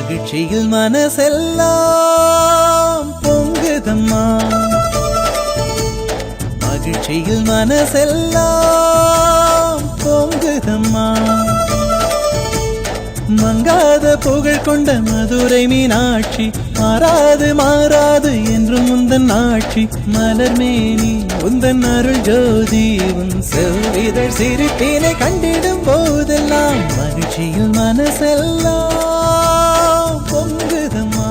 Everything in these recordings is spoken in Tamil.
மகிழ்ச்சியில் மனசெல்லாம் பொங்குதம்மா, மகிழ்ச்சியில் மனசெல்லாம் பொங்குதம்மா. மங்காத புகழ் கொண்ட மதுரை மீனாட்சி, மாறாது மாறாது என்றும் உந்தன் ஆட்சி. மலர்மேனி உந்தன் அருள் ஜோதி, உன் செவ்விதழ் சிரிப்பினை கண்டிடும் போதெல்லாம் மகிழ்ச்சியில் மனசெல்லாம் பொங்குதம்மா.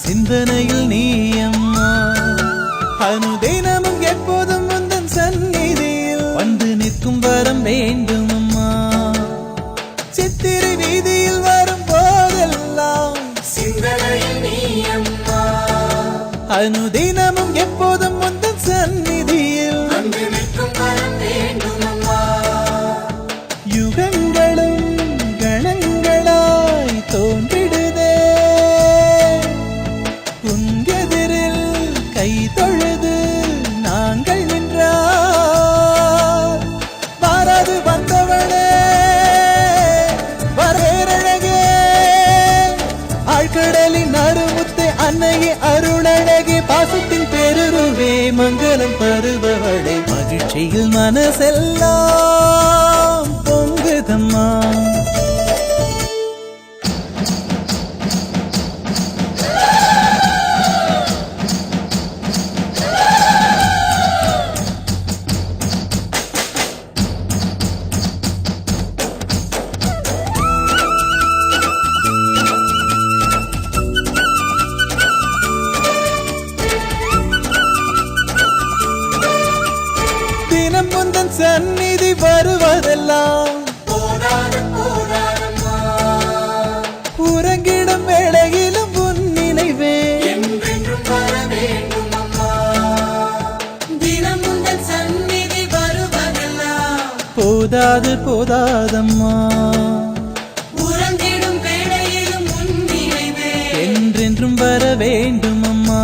சிந்தனையில் நீ அம்மா, அனுதினமும் எப்போதும் உந்தன் சந்நிதியில் வந்து நிற்கும் வரம் வேண்டும் அம்மா. சித்திரை வீதியில் வரும் போதெல்லாம் சிந்தனையில் நீ அம்மா, அனுதினமும் எப்போதும் உந்தன் சந்நிதியில் வந்து நிற்கும் வரம் வேண்டும் அம்மா. யுகங்களும் கணங்களாய் தோன்றிடுதே, உங்கெதிரில் கை தொழுது நாங்கள் நின்றார். மாறாது வந்தவளே வரவேறழகே, ஆழ்கடலின் அருமுத்து அன்னையே அருளழகே, பாசத்தின் பெருருவே மங்களம் பருபவளே. மகிழ்ச்சியில் மனசெல்லாம் பொங்குதம்மா, தினம் முந்தன் சந்நிதி வருவதெல்லாம் போராடம்மா, உறங்கிடும் வேளையிலும் உன் நினைவே என்றென்றும் வர வேண்டும் அம்மா. தினம் உந்தன் சந்நிதி வருவதெல்லாம் போதாது போதாதம்மா, உறங்கிடும் வேளையிலும் உன் நினைவே என்றென்றும் வர வேண்டும் அம்மா.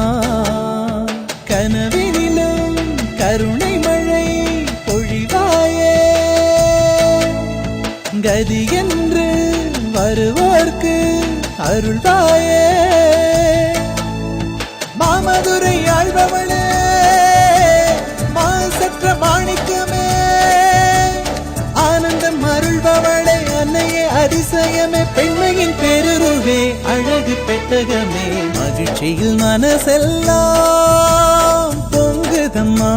கனவினிலும் கருணை மழை பொழிவாயே, கதி என்று வருவோர்க்கு அருள்வாயே. மாமதுரை ஆழ்பவளே, மாசற்ற மாணிக்கமே, ஆனந்தம் அருள்பவளே, அன்னையே அதிசயமே, பெண்மையின் பெருருவே அழகு பெட்டகமே. மகிழ்ச்சியில் மனசெல்லாம் பொங்குதம்மா.